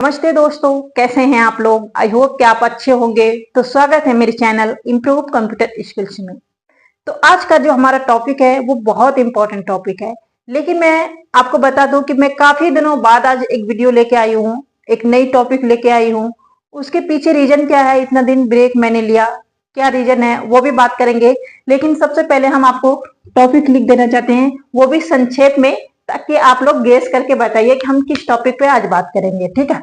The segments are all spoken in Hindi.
नमस्ते दोस्तों, कैसे हैं आप लोग। आई होप कि आप अच्छे होंगे। तो स्वागत है मेरे चैनल इम्प्रूव कंप्यूटर स्किल्स में। तो आज का जो हमारा टॉपिक है वो बहुत इंपॉर्टेंट टॉपिक है। लेकिन मैं आपको बता दूं कि मैं काफी दिनों बाद आज एक वीडियो लेके आई हूँ, एक नई टॉपिक लेके आई हूँ। उसके पीछे रीजन क्या है, इतना दिन ब्रेक मैंने लिया, क्या रीजन है वो भी बात करेंगे। लेकिन सबसे पहले हम आपको टॉपिक लिख देना चाहते हैं, वो भी संक्षेप में, ताकि आप लोग गेस करके बताइए कि हम किस टॉपिक पे आज बात करेंगे। ठीक है,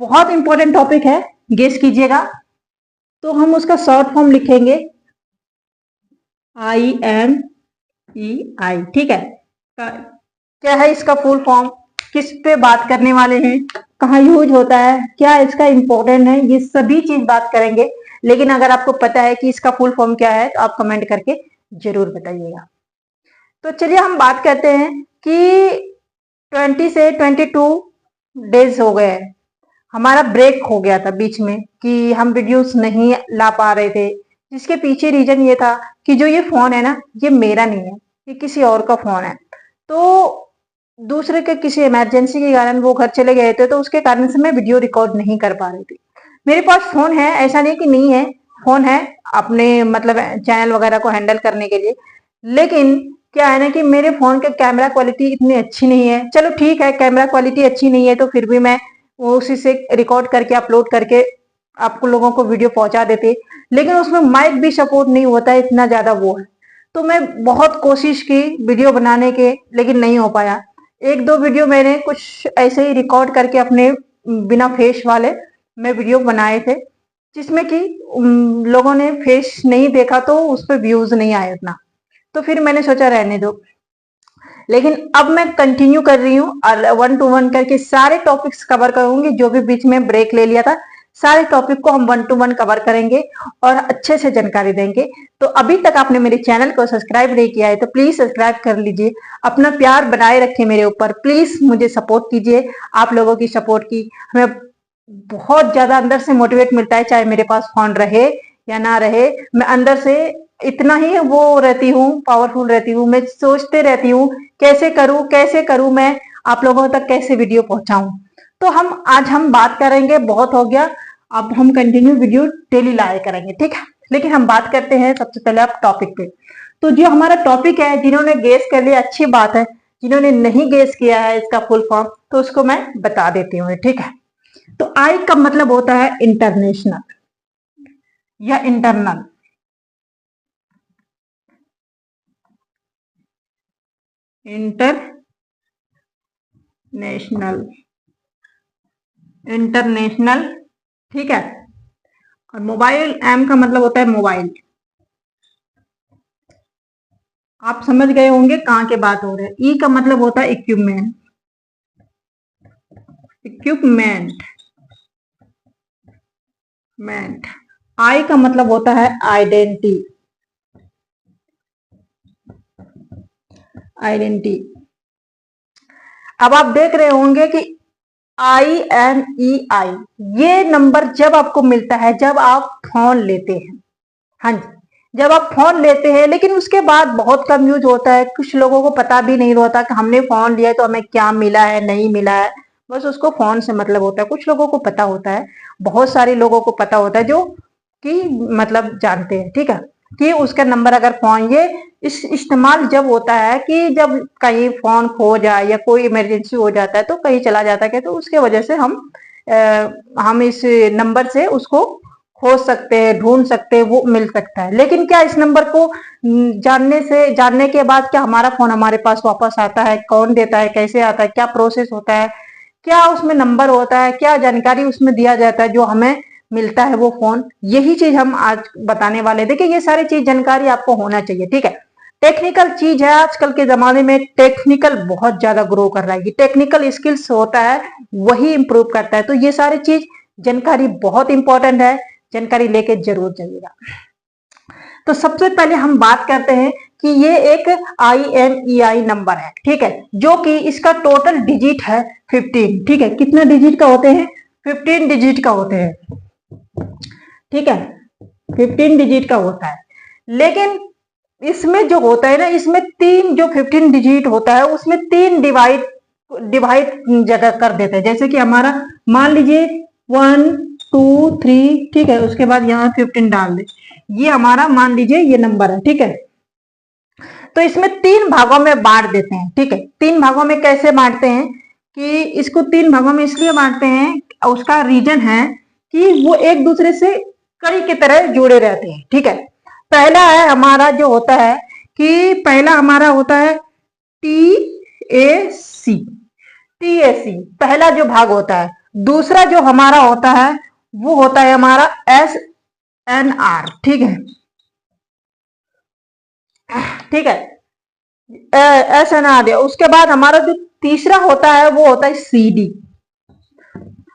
बहुत इंपॉर्टेंट टॉपिक है, गेस कीजिएगा। तो हम उसका शॉर्ट फॉर्म लिखेंगे IMEI। ठीक है, क्या है इसका फुल फॉर्म, किस पे बात करने वाले हैं, कहाँ यूज होता है, क्या इसका इंपॉर्टेंट है, ये सभी चीज बात करेंगे। लेकिन अगर आपको पता है कि इसका फुल फॉर्म क्या है तो आप कमेंट करके जरूर बताइएगा। तो चलिए हम बात करते हैं कि 20 से 22 डेज हो गए, हमारा ब्रेक हो गया था बीच में कि हम वीडियोस नहीं ला पा रहे थे। जिसके पीछे रीजन ये था कि जो ये फोन है ना, ये मेरा नहीं है, ये किसी और का फोन है। तो दूसरे के किसी इमरजेंसी के कारण वो घर चले गए थे, तो उसके कारण से मैं वीडियो रिकॉर्ड नहीं कर पा रही थी। मेरे पास फोन है, ऐसा नहीं कि नहीं है, फोन है अपने मतलब चैनल वगैरह को हैंडल करने के लिए। लेकिन क्या है ना कि मेरे फोन के कैमरा क्वालिटी इतनी अच्छी नहीं है। चलो ठीक है, कैमरा क्वालिटी अच्छी नहीं है तो फिर भी मैं वो उसी से रिकॉर्ड करके अपलोड करके आपको लोगों को वीडियो पहुंचा देते। लेकिन उसमें माइक भी सपोर्ट नहीं होता है, इतना ज्यादा वो है। तो मैं बहुत कोशिश की वीडियो बनाने के, लेकिन नहीं हो पाया। एक दो वीडियो मैंने कुछ ऐसे ही रिकॉर्ड करके अपने बिना फेस वाले मैं वीडियो बनाए थे, जिसमें कि लोगों ने फेस नहीं देखा तो उस पर व्यूज नहीं आए उतना। तो फिर मैंने सोचा रहने दो। लेकिन अब मैं कंटिन्यू कर रही हूँ और 1 to 1 करके सारे टॉपिक्स कवर करूंगी। जो भी बीच में ब्रेक ले लिया था, सारे टॉपिक को हम 1 to 1 कवर करेंगे और अच्छे से जानकारी देंगे। तो अभी तक आपने मेरे चैनल को सब्सक्राइब नहीं किया है तो प्लीज सब्सक्राइब कर लीजिए। अपना प्यार बनाए रखिए मेरे ऊपर, प्लीज मुझे सपोर्ट कीजिए। आप लोगों की सपोर्ट की हमें बहुत ज्यादा अंदर से मोटिवेट मिलता है। चाहे मेरे पास फोन रहे या ना रहे, मैं अंदर से इतना ही वो रहती हूँ, पावरफुल रहती हूँ। मैं सोचते रहती हूँ कैसे करूँ मैं आप लोगों तक कैसे वीडियो पहुंचाऊं। तो आज हम बात करेंगे, बहुत हो गया, अब हम कंटिन्यू वीडियो डेली लाया करेंगे। ठीक है, लेकिन हम बात करते हैं सबसे पहले आप टॉपिक पे। तो जो हमारा टॉपिक है, जिन्होंने गेस कर लिया अच्छी बात है, जिन्होंने नहीं गेस किया है इसका फुल फॉर्म, तो उसको मैं बता देती हूँ। ठीक है, तो आई का मतलब होता है इंटरनेशनल या इंटरनल। International, international. ठीक है, और मोबाइल, एम का मतलब होता है मोबाइल। आप समझ गए होंगे कहाँ के बात हो रहे हैं। ई का मतलब होता है इक्विपमेंट, इक्विपमेंट मेंट। आई का मतलब होता है आइडेंटिटी, आइडेंटिटी। अब आप देख रहे होंगे कि IMEI, ये नंबर जब आपको मिलता है जब आप फोन लेते हैं। हाँ जी, जब आप फोन लेते हैं, लेकिन उसके बाद बहुत कम यूज होता है। कुछ लोगों को पता भी नहीं होता कि हमने फोन लिया है तो हमें क्या मिला है नहीं मिला है, बस उसको फोन से मतलब होता है। कुछ लोगों को पता होता है, बहुत सारे लोगों को पता होता है जो कि मतलब जानते हैं। ठीक है, कि उसका नंबर अगर फोन, ये इस इस्तेमाल जब होता है कि जब कहीं फोन खो जाए या कोई इमरजेंसी हो जाता है, तो कहीं चला जाता है, तो उसके वजह से हम इस नंबर से उसको खोज सकते हैं, ढूंढ सकते हैं, वो मिल सकता है। लेकिन क्या इस नंबर को जानने के बाद क्या हमारा फोन हमारे पास वापस आता है? कौन देता है, कैसे आता है, क्या प्रोसेस होता है, क्या उसमें नंबर होता है, क्या जानकारी उसमें दिया जाता है जो हमें मिलता है वो फोन, यही चीज हम आज बताने वाले। देखिए, ये सारी चीज जानकारी आपको होना चाहिए। ठीक है, टेक्निकल चीज है, आजकल के जमाने में टेक्निकल बहुत ज्यादा ग्रो कर रहा है। टेक्निकल स्किल्स होता है वही इंप्रूव करता है। तो ये सारी चीज जानकारी बहुत इंपॉर्टेंट है, जानकारी लेके जरूर जाइएगा। तो सबसे पहले हम बात करते हैं कि ये एक IMEI नंबर है। ठीक है, जो कि इसका टोटल डिजिट है 15। ठीक है, कितना डिजिट का होते हैं? 15 डिजिट का होते हैं। ठीक है, 15 डिजिट का होता है। लेकिन इसमें जो होता है ना, इसमें तीन, जो 15 डिजिट होता है उसमें तीन डिवाइड डिवाइड जगह कर देते हैं। जैसे कि हमारा मान लीजिए 1 2 3, ठीक है, उसके बाद यहाँ 15 डाल दे, ये हमारा मान लीजिए ये नंबर है, ठीक है। तो इसमें 3 भागों में बांट देते हैं, ठीक है। 3 भागों में कैसे बांटते हैं कि इसको 3 भागों में इसलिए बांटते हैं, उसका रीजन है कि वो एक दूसरे से कड़ी की तरह जुड़े रहते हैं, ठीक है। पहला है हमारा जो होता है कि पहला हमारा होता है TAC, पहला जो भाग होता है। दूसरा जो हमारा होता है वो होता है हमारा SNR, ठीक है, ठीक है, SNR। उसके बाद हमारा जो तीसरा होता है वो होता है CD।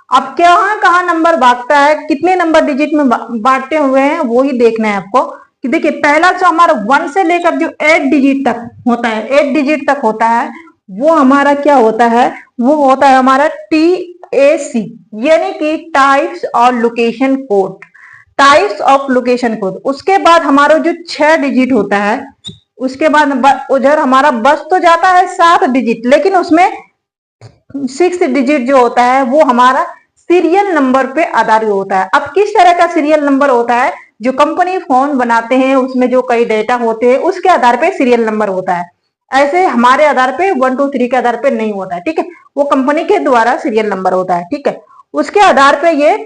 अब कहाँ नंबर भागता है, कितने नंबर डिजिट में बांटे हुए हैं वो ही देखना है आपको। कि देखिए पहला जो हमारा 1 से लेकर जो 8 डिजिट तक होता है, 8 डिजिट तक होता है, वो हमारा क्या होता है, वो होता है हमारा TAC, यानी कि टाइप्स और location code, types of location code. उसके बाद हमारा जो 6 डिजिट होता है, उसके बाद उधर हमारा बस तो जाता है 7 डिजिट, लेकिन उसमें 6 डिजिट जो होता है वो हमारा सीरियल नंबर पे आधारित होता है। अब किस तरह का सीरियल नंबर होता है, जो कंपनी फोन बनाते हैं उसमें जो कई डेटा होते हैं उसके आधार पे सीरियल नंबर होता है। ऐसे हमारे आधार पे 1 2 3 के आधार पे नहीं होता है, ठीक है, वो कंपनी के द्वारा सीरियल नंबर होता है, ठीक है। उसके आधार पे ये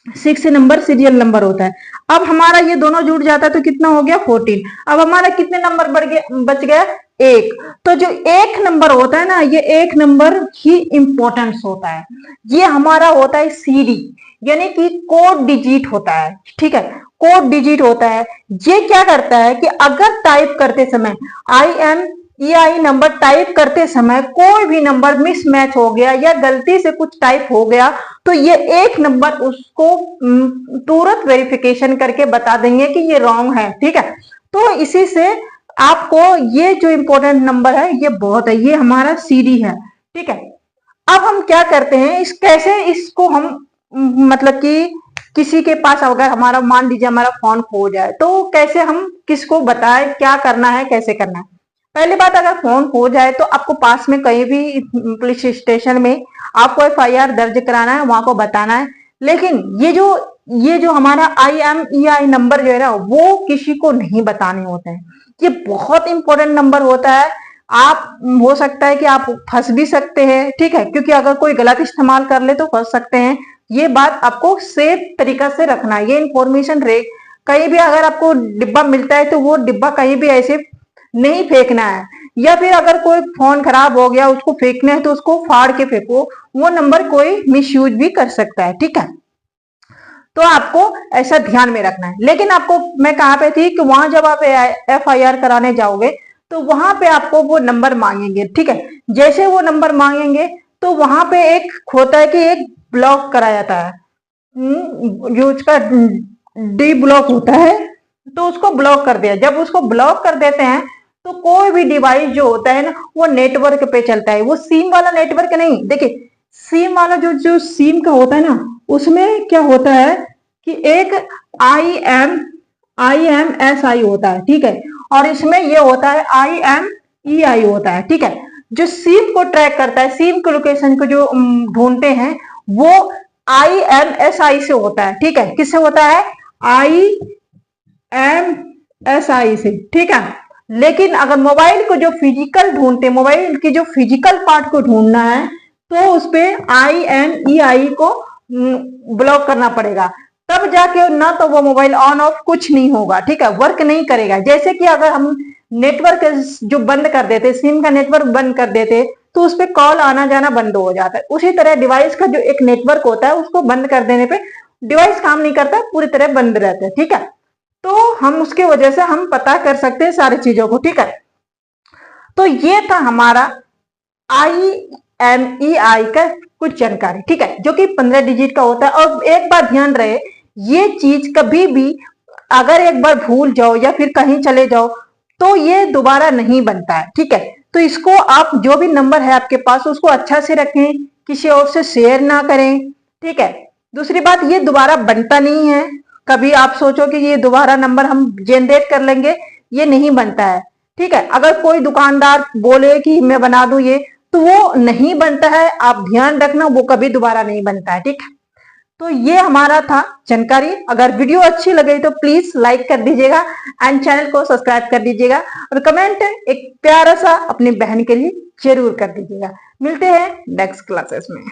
6 नंबर सीरियल नंबर होता है। अब हमारा ये दोनों जुड़ जाता है तो कितना हो गया 14। अब हमारा कितने नंबर बच गया 1। तो जो 1 नंबर होता है ना, ये 1 नंबर ही इंपॉर्टेंस होता है। ये हमारा होता है CD, यानी कि कोड डिजिट होता है, ठीक है, कोड डिजिट होता है। ये क्या करता है कि अगर टाइप करते समय IMEI नंबर टाइप करते समय कोई भी नंबर मिसमैच हो गया या गलती से कुछ टाइप हो गया तो ये 1 नंबर उसको तुरंत वेरिफिकेशन करके बता देंगे कि ये रॉन्ग है, ठीक है। तो इसी से आपको ये जो इंपॉर्टेंट नंबर है ये बहुत है, ये हमारा CD है, ठीक है। अब हम क्या करते हैं, कैसे इसको हम मतलब कि किसी के पास अगर हमारा मान लीजिए हमारा फोन खो जाए तो कैसे हम किसको बताएं, क्या करना है, कैसे करना है। पहली बात, अगर फोन खो जाए तो आपको पास में कहीं भी पुलिस स्टेशन में आपको FIR दर्ज कराना है, वहां को बताना है। लेकिन ये जो हमारा IMEI नंबर जो है ना वो किसी को नहीं बताने होते हैं। ये बहुत इंपॉर्टेंट नंबर होता है। आप हो सकता है कि आप फंस भी सकते हैं, ठीक है, क्योंकि अगर कोई गलत इस्तेमाल कर ले तो फंस सकते हैं। ये बात आपको सेफ तरीका से रखना है। ये इंफॉर्मेशन कहीं भी अगर आपको डिब्बा मिलता है तो वो डिब्बा कहीं भी ऐसे नहीं फेंकना है। या फिर अगर कोई फोन खराब हो गया उसको फेंकना है तो उसको फाड़ के फेंको, वो नंबर कोई मिसयूज भी कर सकता है, ठीक है। तो आपको ऐसा ध्यान में रखना है। लेकिन आपको मैं कहाँ पे थी कि वहां जब आप FIR कराने जाओगे तो वहां पे आपको वो नंबर मांगेंगे, ठीक है। जैसे वो नंबर मांगेंगे तो वहां पे एक होता है कि एक ब्लॉक करा जाता है, जो उसका D ब्लॉक होता है, तो उसको ब्लॉक कर दिया। जब उसको ब्लॉक कर देते हैं तो कोई भी डिवाइस जो होता है ना वो नेटवर्क पे चलता है, वो सिम वाला नेटवर्क नहीं। देखिए सिम वाला जो सिम का होता है ना उसमें क्या होता है कि एक IMSI होता है, ठीक है, और इसमें ये होता है IMEI होता है, ठीक है। जो सिम को ट्रैक करता है, सिम के लोकेशन को जो ढूंढते हैं वो IMSI से होता है, ठीक है। किससे होता है? IMSI से, ठीक है। लेकिन अगर मोबाइल को जो फिजिकल ढूंढते, मोबाइल की जो फिजिकल पार्ट को ढूंढना है तो उस पे IMEI को ब्लॉक करना पड़ेगा, तब जाके ना तो वो मोबाइल ऑन ऑफ कुछ नहीं होगा, ठीक है, वर्क नहीं करेगा। जैसे कि अगर हम नेटवर्क जो बंद कर देते, सिम का नेटवर्क बंद कर देते तो उस पर कॉल आना जाना बंद हो जाता है। उसी तरह डिवाइस का जो एक नेटवर्क होता है उसको बंद कर देने पे डिवाइस काम नहीं करता, पूरी तरह बंद रहता है, ठीक है। तो हम उसके वजह से हम पता कर सकते हैं सारी चीजों को, ठीक है। तो ये था हमारा IMEI का कुछ जानकारी, ठीक है, जो कि 15 डिजिट का होता है। और एक बात ध्यान रहे, ये चीज कभी भी अगर एक बार भूल जाओ या फिर कहीं चले जाओ तो ये दोबारा नहीं बनता है, ठीक है। तो इसको आप जो भी नंबर है आपके पास उसको अच्छा से रखें, किसी और से शेयर ना करें, ठीक है। दूसरी बात, ये दोबारा बनता नहीं है। कभी आप सोचो कि ये दोबारा नंबर हम जनरेट कर लेंगे, ये नहीं बनता है, ठीक है। अगर कोई दुकानदार बोले कि मैं बना दूं ये, तो वो नहीं बनता है, आप ध्यान रखना, वो कभी दोबारा नहीं बनता है। ठीक है, तो ये हमारा था जानकारी। अगर वीडियो अच्छी लगे तो प्लीज लाइक कर दीजिएगा एंड चैनल को सब्सक्राइब कर दीजिएगा और कमेंट एक प्यारा सा अपनी बहन के लिए जरूर कर दीजिएगा। मिलते हैं नेक्स्ट क्लासेस में।